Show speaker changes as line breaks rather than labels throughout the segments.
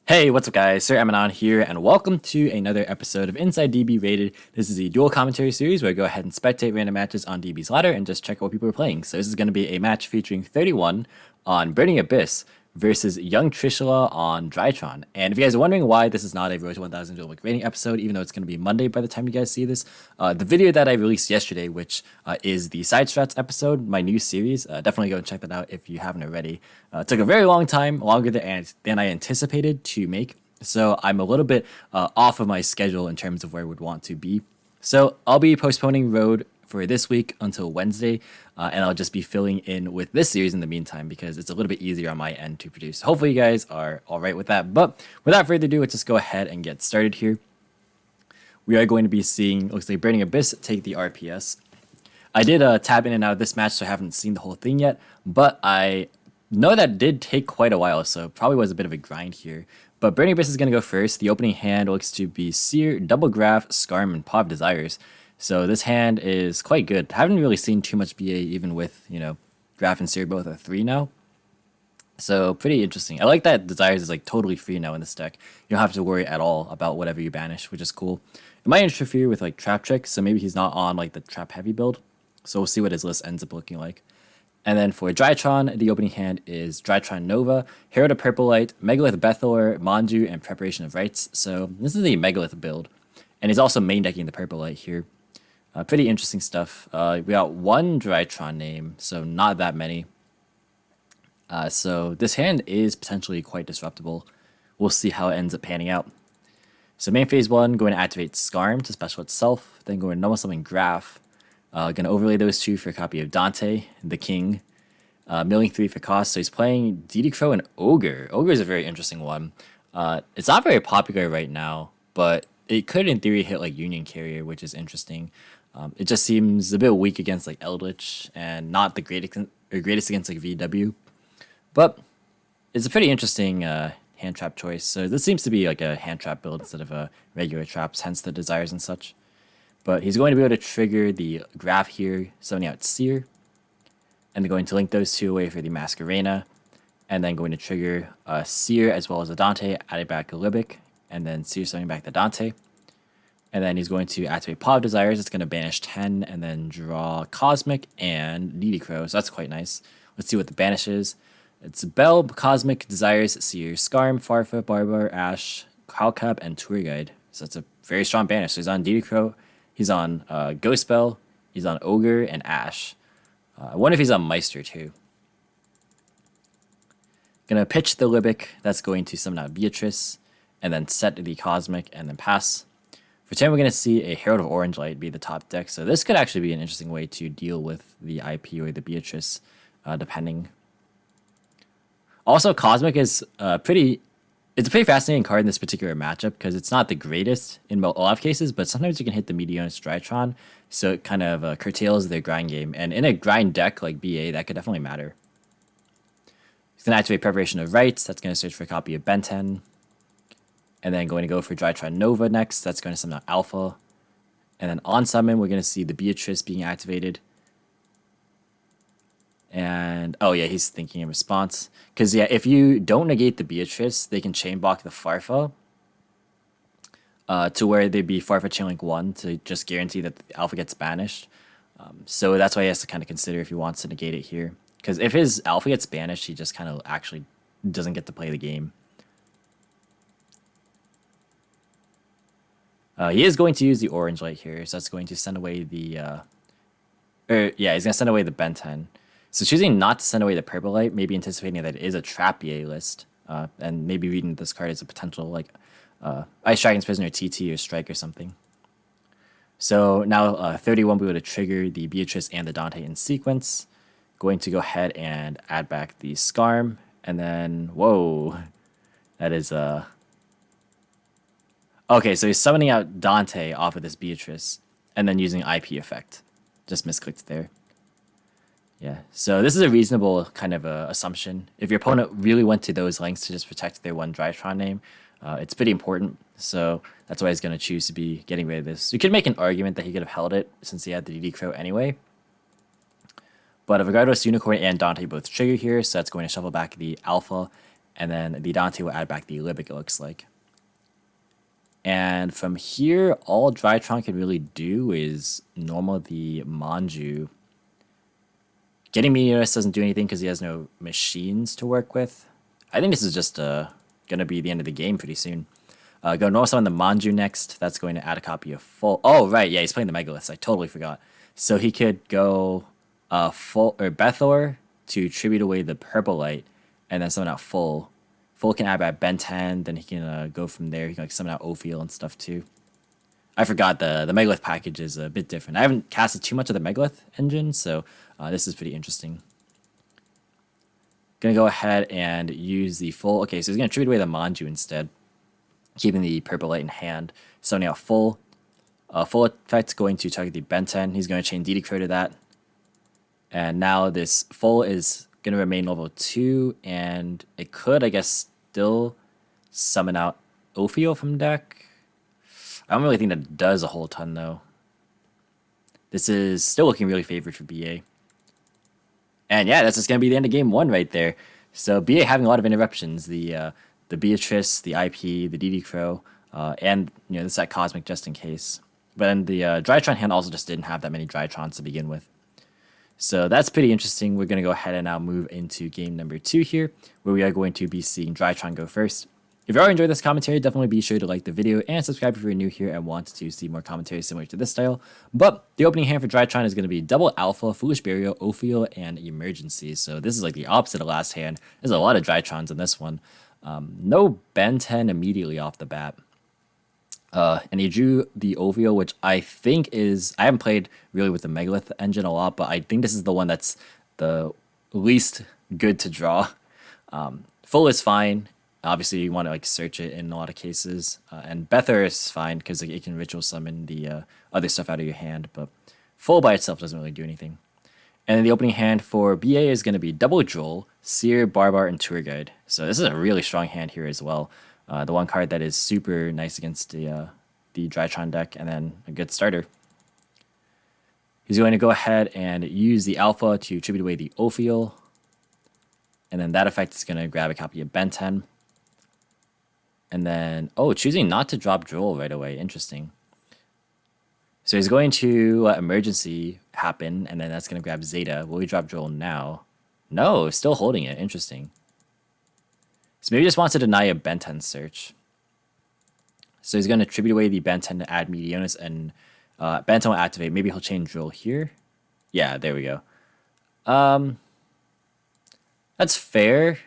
Hey, what's up guys? Sir Emanon here, and welcome to another episode of Inside DB Rated. This is a dual commentary series where I go ahead and spectate random matches on DB's ladder and just check out what people are playing. So this is going to be a match featuring 31 on Burning Abyss versus Young Trishula on Drytron. And if you guys are wondering why this is not a Royce 1000 dual rating episode, even though it's going to be Monday by the time you guys see this, the video that I released yesterday, which is the Side Strats episode, my new series, definitely go and check that out if you haven't already. It took a very long time, longer than I anticipated to make, so I'm a little bit off of my schedule in terms of where I would want to be. So I'll be postponing Road for this week until Wednesday, and I'll just be filling in with this series in the meantime because it's a little bit easier on my end to produce. Hopefully you guys are all right with that, but without further ado, let's just go ahead and get started here. We are going to be seeing, looks like Burning Abyss take the RPS. I did tab in and out of this match, so I haven't seen the whole thing yet, but I know that did take quite a while, so it probably was a bit of a grind here. But Burning Abyss is going to go first. The opening hand looks to be Seer, Double Graph, Scarm, and Paw of Desires. So this hand is quite good. Haven't really seen too much BA even with, Graph and Seer both are 3 now. So pretty interesting. I like that Desires is like totally free now in this deck. You don't have to worry at all about whatever you banish, which is cool. It might interfere with like Trap Trick, so maybe he's not on like the Trap Heavy build. So we'll see what his list ends up looking like. And then for Drytron, the opening hand is Drytron Nova, Herald of Purple Light, Megalith Bethalor, Manju, and Preparation of Rites. So this is the Megalith build. And he's also main decking the Purple Light here. Pretty interesting stuff. We got one Drytron name, so not that many. So this hand is potentially quite disruptible. We'll see how it ends up panning out. So main phase 1, going to activate Scarm to special itself, then going to normal summon Graph. Going to overlay those two for a copy of Dante, the King. Milling 3 for cost, so he's playing DD Crow and Ogre. Ogre is a very interesting one. It's not very popular right now, but it could in theory hit like Union Carrier, which is interesting. It just seems a bit weak against like Eldritch and not the greatest against like VW. But it's a pretty interesting hand trap choice. So this seems to be like a hand trap build instead of a regular traps, hence the Desires and such. But he's going to be able to trigger the Graph here, summoning out Seer. And they're going to link those two away for the Masquerena. And then going to trigger Seer as well as a Dante, adding back a Libic. And then Seer summoning back the Dante. And then he's going to activate Paw of Desires. It's going to banish 10 and then draw Cosmic and DD Crow. So that's quite nice. Let's see what the banish is. It's Bell, Cosmic, Desires, Seer, Scarm, Farfa, Barbar, Ash, Hcabe, and Tour Guide. So that's a very strong banish. So he's on DD Crow. He's on Ghost Bell, he's on Ogre, and Ash. I wonder if he's on Meister too. Gonna pitch the Libic, that's going to summon out Beatrice, and then set the Cosmic, and then pass. For turn, we're gonna see a Herald of Orange Light be the top deck, so this could actually be an interesting way to deal with the IP or the Beatrice, depending. Also, Cosmic is it's a pretty fascinating card in this particular matchup because it's not the greatest in a lot of cases, but sometimes you can hit the Meteor's Drytron, so it kind of curtails their grind game. And in a grind deck like BA, that could definitely matter. He's going to activate Preparation of Rites. That's going to search for a copy of Ben 10. And then going to go for Drytron Nova next. That's going to summon out Alpha. And then on summon, we're going to see the Beatrice being activated. And, oh yeah, he's thinking in response. Because, yeah, if you don't negate the Beatrice, they can chain block the Farfa to where they'd be Farfa chain link 1 to just guarantee that the Alpha gets banished. So that's why he has to kind of consider if he wants to negate it here. Because if his Alpha gets banished, he just kind of actually doesn't get to play the game. He is going to use the Orange Light here, so that's going to send away the... he's going to send away the Ben 10. So choosing not to send away the Purple Light, maybe anticipating that it is a trap BA list, and maybe reading this card as a potential like Ice Dragon's Prisoner TT or Strike or something. So now 31 will be able to trigger the Beatrice and the Dante in sequence. Going to go ahead and add back the Scarm, and then whoa, that is okay. So he's summoning out Dante off of this Beatrice, and then using IP effect. Just misclicked there. Yeah, so this is a reasonable kind of assumption. If your opponent really went to those lengths to just protect their one Drytron name, it's pretty important. So that's why he's going to choose to be getting rid of this. You could make an argument that he could have held it since he had the DD Crow anyway. But regardless, Unicorn and Dante both trigger here, so that's going to shuffle back the Alpha and then the Dante will add back the Libic, it looks like. And from here, all Drytron can really do is normal the Manju. Getting Meteorus doesn't do anything because he has no machines to work with. I think this is just going to be the end of the game pretty soon. Go normal summon the Manju next. That's going to add a copy of full. Oh, right. Yeah, he's playing the Megaliths. I totally forgot. So he could go full or Bethor to tribute away the Purple Light and then summon out full. Full can add back Ben 10. Then he can go from there. He can like summon out Ophiel and stuff too. I forgot the Megalith package is a bit different. I haven't casted too much of the Megalith engine, so this is pretty interesting. Gonna go ahead and use the full. Okay, so he's gonna tribute away the Manju instead, keeping the Purple Light in hand. Summoning out full. Full effect going to target the Ben 10. He's gonna chain DD Crow to that. And now this full is gonna remain level 2, and it could, I guess, still summon out Ophiel from deck. I don't really think that does a whole ton, though. This is still looking really favored for BA. And yeah, that's just going to be the end of game 1 right there. So BA having a lot of interruptions. The Beatrice, the IP, the DD Crow, and this at Cosmic just in case. But then the Drytron hand also just didn't have that many Drytrons to begin with. So that's pretty interesting. We're going to go ahead and now move into game number 2 here, where we are going to be seeing Drytron go first. If you already enjoyed this commentary, definitely be sure to like the video and subscribe if you're new here and want to see more commentary similar to this style. But the opening hand for Drytron is going to be Double Alpha, Foolish Burial, Ophiel, and Emergency. So this is like the opposite of last hand. There's a lot of Drytrons in this one. No Ben 10 immediately off the bat. And he drew the Ophiel, which I think is... I haven't played really with the Megalith engine a lot, but I think this is the one that's the least good to draw. Full is fine. Obviously, you want to like search it in a lot of cases, and Bethor is fine because like, it can ritual summon the other stuff out of your hand. But full by itself doesn't really do anything. And then the opening hand for BA is going to be Double Droll, Seer, Barbar, and Tour Guide. So this is a really strong hand here as well. The one card that is super nice against the Drytron deck, and then a good starter. He's going to go ahead and use the Alpha to tribute away the Ophiel, and then that effect is going to grab a copy of Ben 10. And then, choosing not to drop Droll right away. Interesting. So he's going to let Emergency happen, and then that's going to grab Zeta. Will we drop Droll now? No, still holding it. Interesting. So maybe he just wants to deny a Ben 10 search. So he's going to tribute away the Ben 10 to add Meteorus, and Ben 10 will activate. Maybe he'll chain Droll here. Yeah, there we go. That's fair.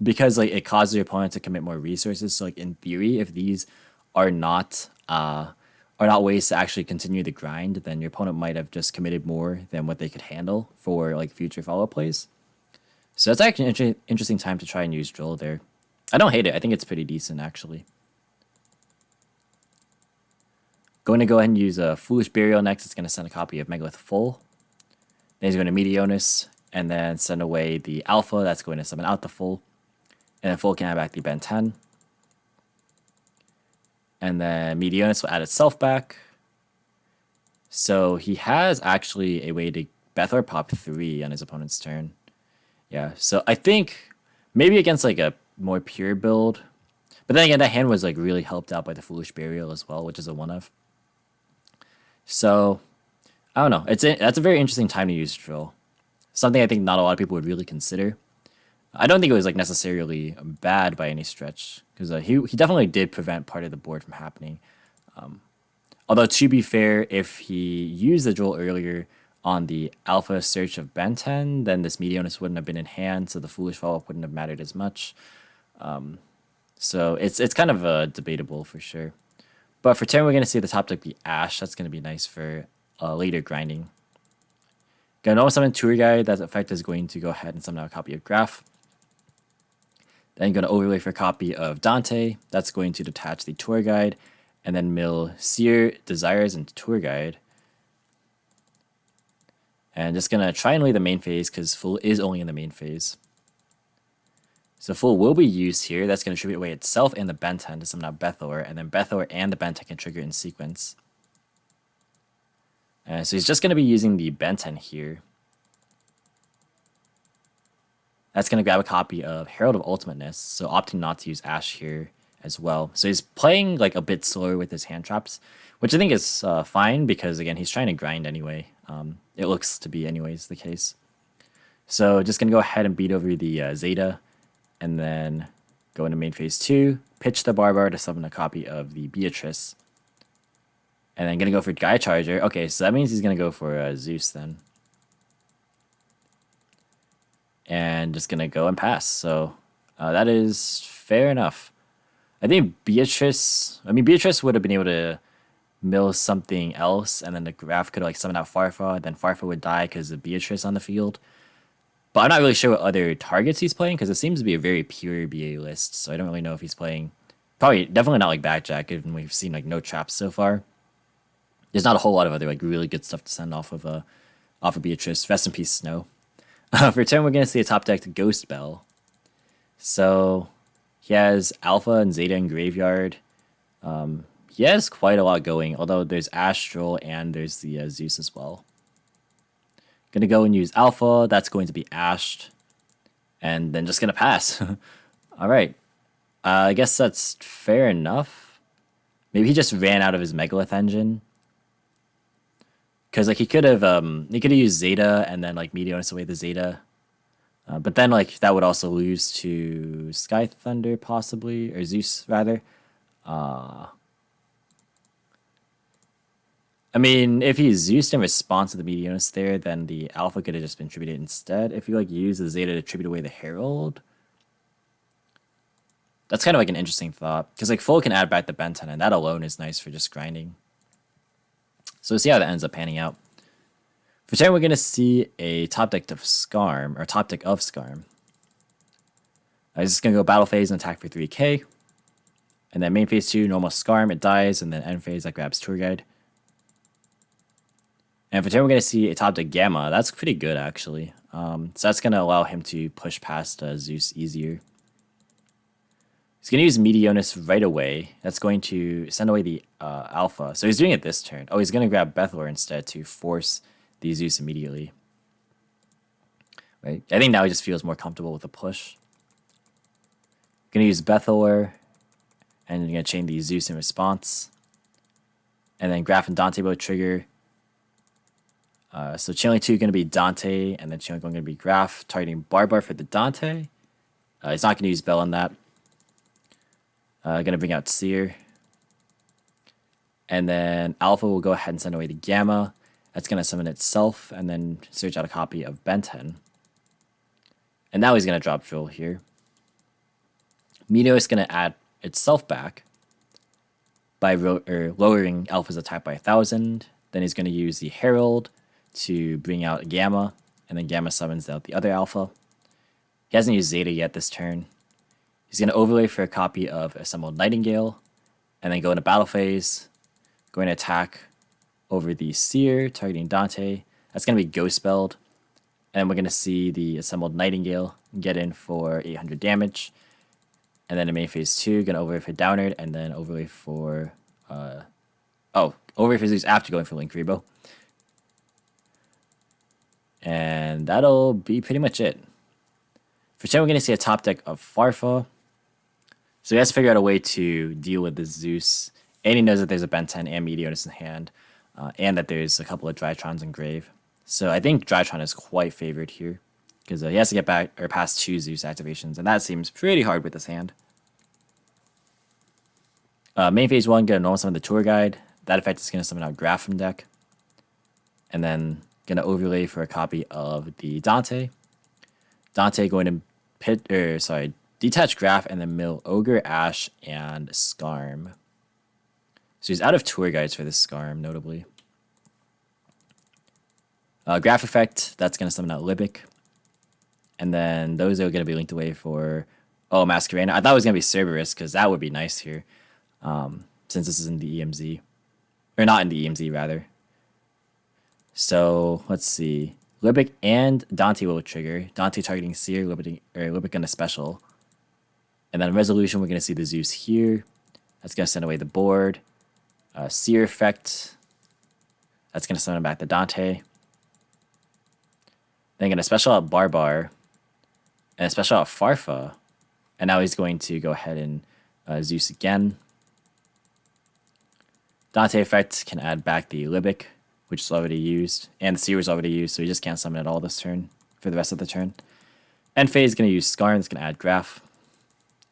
Because like it causes your opponent to commit more resources. So like in theory, if these are not ways to actually continue the grind, then your opponent might have just committed more than what they could handle for like future follow-up plays. So that's actually an interesting time to try and use Droll there. I don't hate it. I think it's pretty decent actually. Going to go ahead and use a Foolish Burial next. It's going to send a copy of Megalith full. Then he's going to Meteorus and then send away the Alpha. That's going to summon out the full. And then full can add back the Ben 10. And then Meteorus will add itself back. So he has actually a way to Bethor pop 3 on his opponent's turn. Yeah, so I think maybe against like a more pure build. But then again, that hand was like really helped out by the Foolish Burial as well, which is a one-of. So, I don't know. That's a very interesting time to use Droll. Something I think not a lot of people would really consider. I don't think it was like necessarily bad by any stretch, because he definitely did prevent part of the board from happening. Although to be fair, if he used the Droll earlier on the Alpha search of Ben 10, then this Meteorus wouldn't have been in hand, so the Foolish follow-up wouldn't have mattered as much. So it's kind of debatable for sure. But for turn, we're going to see the top deck be Ash. That's going to be nice for later grinding. Gonna normal summon Tour Guide. That effect is going to go ahead and summon out a copy of Graph. Then you're going to overlay for a copy of Dante. That's going to detach the Tour Guide. And then mill Seer, Desires, and Tour Guide. And just going to try and leave the main phase because full is only in the main phase. So full will be used here. That's going to tribute away itself and the Ben 10 to summon out Bethor. And then Bethor and the Ben 10 can trigger in sequence. So he's just going to be using the Ben 10 here. That's going to grab a copy of Herald of Ultimateness, so opting not to use Ash here as well. So he's playing like a bit slower with his hand traps, which I think is fine because, again, he's trying to grind anyway. It looks to be anyways the case. So just going to go ahead and beat over the Zeta, and then go into main phase 2, pitch the Barbar to summon a copy of the Beatrice. And then going to go for Gaia Charger. Okay, so that means he's going to go for Zeus then. And just going to go and pass. So that is fair enough. I think Beatrice would have been able to mill something else, and then the Graph could like summon out Farfa, then Farfa would die because of Beatrice on the field. But I'm not really sure what other targets he's playing, because it seems to be a very pure BA list, so I don't really know if he's playing... definitely not like Backjack, given we've seen like no traps so far. There's not a whole lot of other like really good stuff to send off of Beatrice. Rest in peace, Snow. For turn, we're going to see a top deck Ghost Bell. So he has Alpha and Zeta in Graveyard. He has quite a lot going, although there's Astral and there's the Zeus as well. Going to go and use Alpha. That's going to be Ashed. And then just going to pass. All right. I guess that's fair enough. Maybe he just ran out of his Megalith engine. Because like he could have used Zeta and then like Meteorus away the Zeta, but then like that would also lose to Sky Thunder possibly, or Zeus rather. I mean, if he Zeused in response to the Meteorus there, then the Alpha could have just been tributed instead. If you like use the Zeta to tribute away the Herald, that's kind of like an interesting thought, because like Full can add back the Benton, and that alone is nice for just grinding. So we'll see how that ends up panning out. For turn, we're going to see a top deck of Skarm, or top deck of Skarm. It's just going to go battle phase and attack for 3k. And then main phase 2, normal Skarm, it dies, and then end phase, that grabs Tour Guide. And for turn, we're going to see a top deck Gamma. That's pretty good, actually. So that's going to allow him to push past Zeus easier. He's going to use Meteorus right away. That's going to send away the Alpha. So he's doing it this turn. Oh, he's going to grab Bethlor instead to force the Zeus immediately. Right? I think now he just feels more comfortable with the push. Going to use Bethlor, and you're going to chain the Zeus in response. And then Graph and Dante both trigger. So channeling 2 going to be Dante, and then channeling 1 going to be Graph, targeting Barbar for the Dante. He's not going to use Bell on that. Going to bring out Seer. And then Alpha will go ahead and send away the Gamma. That's going to summon itself and then search out a copy of Benten. And now he's going to drop Joel here. Mino is going to add itself back by lowering Alpha's attack by 1,000. Then he's going to use the Herald to bring out Gamma. And then Gamma summons out the other Alpha. He hasn't used Zeta yet this turn. He's going to overlay for a copy of Assembled Nightingale, and then go into battle phase, going to attack over the Seer, targeting Dante. That's going to be Ghost Spelled, and we're going to see the Assembled Nightingale get in for 800 damage, and then in main phase 2, going to overlay for Downard, and then overlay for, overlay for Zeus after going for Link Rebo. And that'll be pretty much it. For turn, we're going to see a top deck of Farfa. So he has to figure out a way to deal with the Zeus. And he knows that there's a Benten and Meteorus in hand. And that there's a couple of Drytrons in Grave. So I think Drytron is quite favored here. Because he has to get back or past 2 Zeus activations. And that seems pretty hard with this hand. Main phase 1, going to normal summon the Tour Guide. That effect is going to summon out Graph from deck. And then going to overlay for a copy of the Dante. Dante going to detach Graph and then mill Ogre, Ash, and Skarm. So he's out of Tour Guides for this Skarm, notably. Graph effect, that's going to summon out Libic. And then those are going to be linked away for... Oh, Masquerade. I thought it was going to be Cerberus, because that would be nice here. Since this is in the EMZ. Or not in the EMZ, rather. So, let's see. Libic and Dante will trigger. Dante targeting Seer, Libic going to special. And then Resolution, we're going to see the Zeus here. That's going to send away the board. Seer effect. That's going to summon back the Dante. Then going to special out Barbar. and a special out Farfa. And now he's going to go ahead and Zeus again. Dante effect can add back the Libic, which is already used, and the Seer is already used, so he just can't summon at all this turn for the rest of the turn. End phase is going to use Skarn, it's going to add Graph,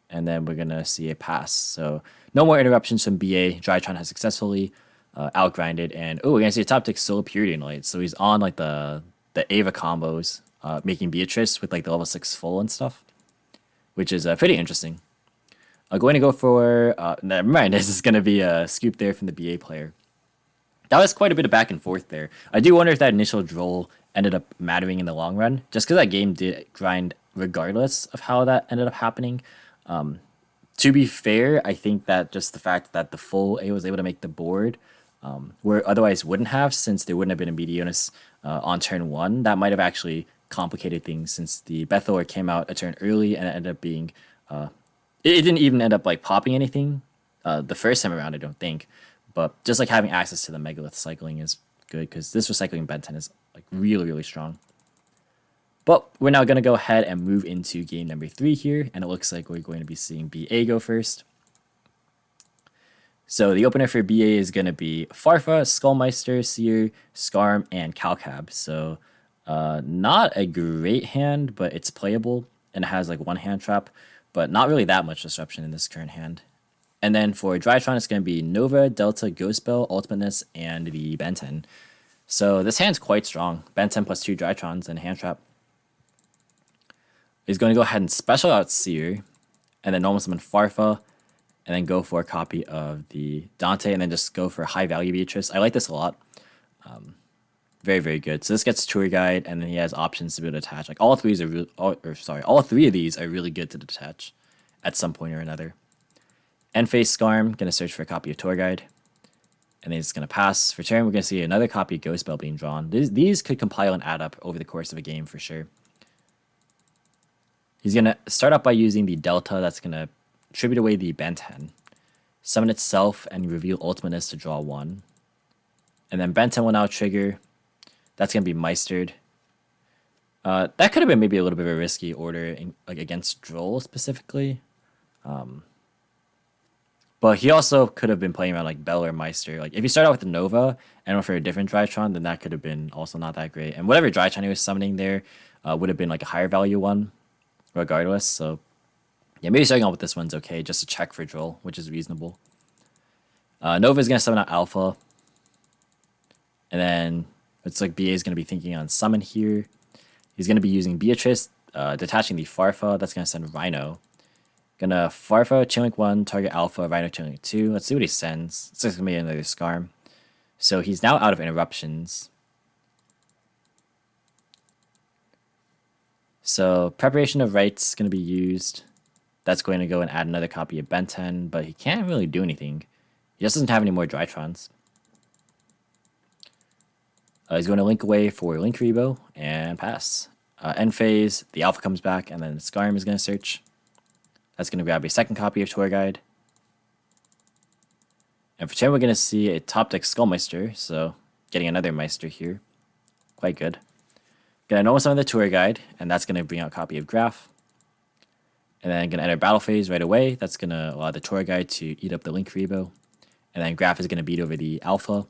and then we're going to see a pass. So no more interruptions from BA. Drytron has successfully outgrinded, and we're going to see a top tick Soul Purity and Light. So he's on like the Ava combos, making Beatrice with like the level 6 full and stuff, which is pretty interesting. I'm going to go for, never mind, this is going to be a scoop there from the BA player. That was quite a bit of back and forth there. I do wonder if that initial droll ended up mattering in the long run, just because that game did grind regardless of how that ended up happening. To be fair, I think that just the fact that the full A was able to make the board, where otherwise wouldn't have, since there wouldn't have been a Medionis on turn 1, that might have actually complicated things, since the Bethor came out a turn early and it ended up being... it didn't even end up like popping anything the first time around, I don't think. But just like having access to the Megalith cycling is good, because this recycling Ben 10 is like really, really strong. But we're now going to go ahead and move into game number 3 here, and it looks like we're going to be seeing BA go first. So the opener for BA is going to be Farfa, Skullmeister, Seer, Skarm, and Hcabe. So not a great hand, but it's playable, and it has like one hand trap, but not really that much disruption in this current hand. And then for Drytron, it's going to be Nova, Delta, Ghost Bell, Ultimateness, and the Ben 10. So this hand's quite strong. Ben 10 plus 2 Drytrons and hand trap. He's going to go ahead and special out Seer, and then normal summon Farfa, and then go for a copy of the Dante, and then just go for a high value Beatrice. I like this a lot. Very, very good. So this gets Tour Guide, and then he has options to be able to attach. Like all three of these are really good to detach at some point or another. End phase Skarm, gonna search for a copy of Tour Guide, and then it's gonna pass. For turn, we're gonna see another copy of Ghost Bell being drawn. These could compile and add up over the course of a game for sure. He's gonna start off by using the Delta, that's gonna tribute away the Ben 10, summon itself, and reveal Ultimateness to draw 1. And then Ben 10 will now trigger. That's gonna be Meistered. That could have been maybe a little bit of a risky order, like against Droll specifically. But he also could have been playing around like Bell or Meister. Like if you start out with the Nova and went for a different Drytron, then that could have been also not that great. And whatever Drytron he was summoning there would have been like a higher value one, regardless. So yeah, maybe starting out with this one's okay, just to check for Droll, which is reasonable. Nova is gonna summon out Alpha, and then it's like BA is gonna be thinking on summon here. He's gonna be using Beatrice, detaching the Farfa. That's gonna send Rhino. Gonna Farfa, Chainlink 1, target Alpha, Rhino, Chainlink 2. Let's see what he sends. It's just gonna be another Skarm. So he's now out of interruptions. So preparation of rights is gonna be used. That's going to go and add another copy of Ben 10, but he can't really do anything. He just doesn't have any more Drytrons. He's going to link away for Link Rebo and pass. End phase, the Alpha comes back, and then Skarm is going to search. That's going to grab a second copy of Tour Guide. And for turn, we're going to see a top deck Skullmeister, so getting another Meister here. Quite good. Gonna normal summon the Tour Guide, and that's going to bring out a copy of Graph. And then going to enter battle phase right away. That's going to allow the Tour Guide to eat up the Link Rebo. And then Graph is going to beat over the Alpha.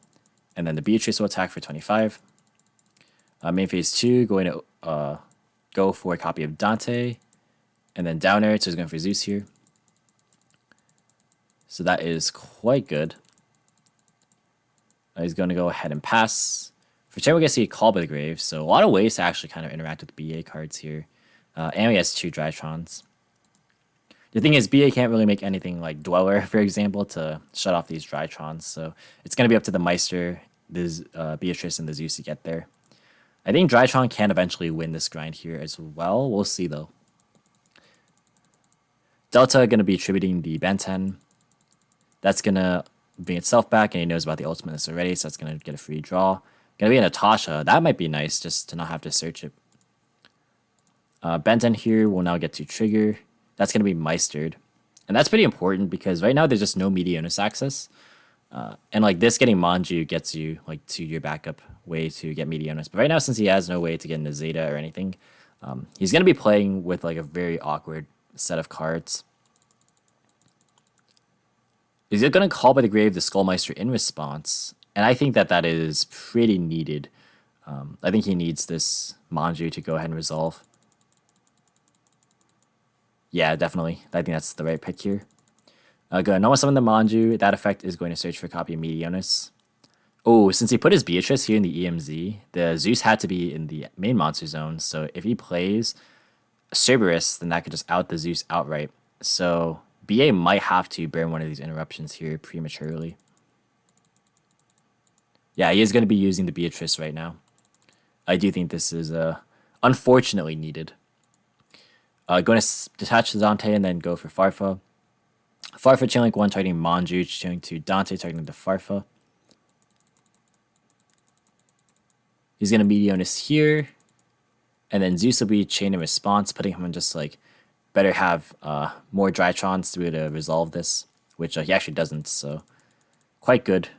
And then the Beatrice will attack for 25. Main phase 2, going to go for a copy of Dante. And then Downer, so he's going for Zeus here. So that is quite good. He's going to go ahead and pass. For turn, we're going to see a Call by the Grave. So a lot of ways to actually kind of interact with BA cards here. And he has 2 Drytrons. The thing is, BA can't really make anything like Dweller, for example, to shut off these Drytrons. So it's going to be up to the Meister, the Beatrice, and the Zeus to get there. I think Drytron can eventually win this grind here as well. We'll see, though. Delta going to be attributing the Ben 10. That's going to bring itself back, and he knows about the Ultimateness already, so that's going to get a free draw. Going to be a Natasha. That might be nice, just to not have to search it. Ben 10 here will now get to trigger. That's going to be Meistered. And that's pretty important because right now there's just no Medionis access. And like this getting Manju gets you like to your backup way to get Medionis. But right now, since he has no way to get into Zeta or anything, He's going to be playing with like a very awkward set of cards. He's going to call by the grave the Skullmeister in response, and I think that that is pretty needed. I think he needs this Manju to go ahead and resolve. Yeah, definitely. I think that's the right pick here. Go ahead, normal summon the Manju. That effect is going to search for a copy of Meteonis. Oh, since he put his Beatrice here in the EMZ, the Zeus had to be in the main monster zone. So if he plays Cerberus, then that could just out the Zeus outright. So BA might have to burn one of these interruptions here prematurely. Yeah, he is going to be using the Beatrice right now. I do think this is unfortunately needed. Going to detach the Dante and then go for Farfa. Farfa chain link 1 targeting Manju, chain 2 Dante targeting the Farfa. He's going to Meteonis here. And then Zeus will be chain in response, putting him in just like better have more Drytrons to be able to resolve this, which he actually doesn't, so quite good.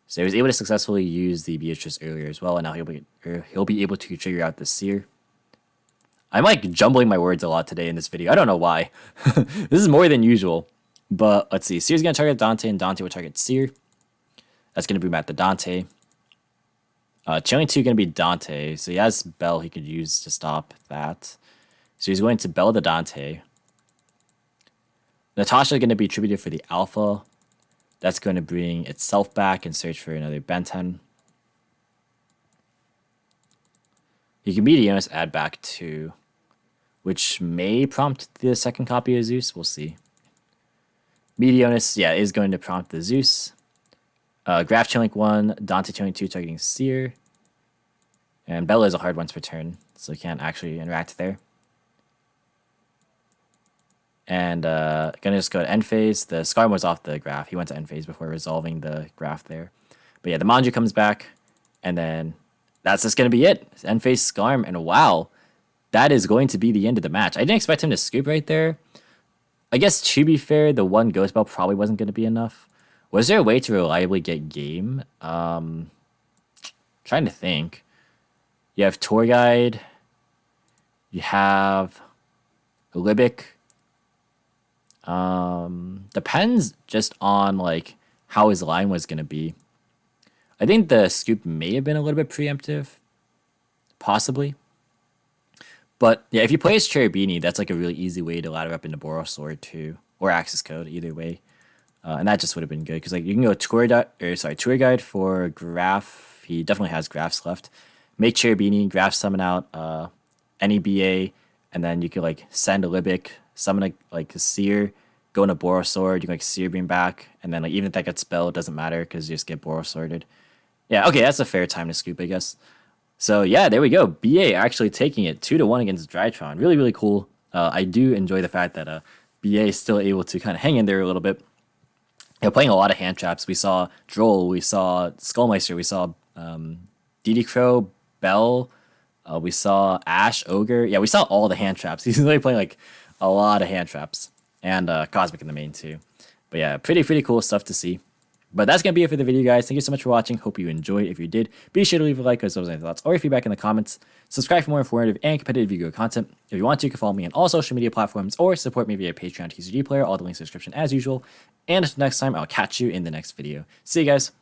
So he was able to successfully use the Beatrice earlier as well, and now he'll be able to trigger out the Seer. I'm like jumbling my words a lot today in this video. I don't know why. This is more than usual. But let's see. Seer's going to target Dante, and Dante will target Seer. That's going to boom at the Dante. Chilling 2 going to be Dante, so he has Bell he could use to stop that. So he's going to Bell the Dante. Natasha is going to be attributed for the Alpha. That's going to bring itself back and search for another Benten. You can Meteonis add back 2, which may prompt the second copy of Zeus. We'll see. Meteonis, yeah, is going to prompt the Zeus. Graph Chainlink 1, Dante Chainlink 2 targeting Seer. And Bella is a hard one to return, so you can't actually interact there. And gonna just go to end phase. The Skarm was off the graph. He went to end phase before resolving the graph there. But yeah, the Manju comes back, and then that's just gonna be it. End phase Skarm, and wow, that is going to be the end of the match. I didn't expect him to scoop right there. I guess to be fair, the one Ghost Bell probably wasn't gonna be enough. Was there a way to reliably get game? Trying to think. You have Tour Guide. You have Libic. Depends just on like how his line was gonna be. I think the scoop may have been a little bit preemptive, possibly. But yeah, if you play as Cherubini, that's like a really easy way to ladder up into Boros Sword too, or Axis Code, either way. And that just would have been good because like you can go Tour Guide for Graph. He definitely has Graphs left. Make Cherubini, Graph summon out any BA, and then you could like send a Libic, summon a Seer, go into Boros Sword, you can like Seer Beam back, and then like even if that gets spelled, it doesn't matter because you just get Boros Sworded. Yeah, okay, that's a fair time to scoop, I guess. So yeah, there we go. BA actually taking it 2-1 against Drytron. Really, really cool. I do enjoy the fact that BA is still able to kind of hang in there a little bit. You know, playing a lot of hand traps. We saw Droll, we saw Skullmeister, we saw DD Crow, Bell, we saw Ash, Ogre. Yeah, we saw all the hand traps. He's really playing like a lot of hand traps. And Cosmic in the main too. But yeah, pretty cool stuff to see. But that's going to be it for the video, guys. Thank you so much for watching. Hope you enjoyed. If you did, be sure to leave a like as well as any thoughts or your feedback in the comments. Subscribe for more informative and competitive video content. If you want to, you can follow me on all social media platforms or support me via Patreon TCG Player. All the links in the description as usual. And until next time, I'll catch you in the next video. See you guys.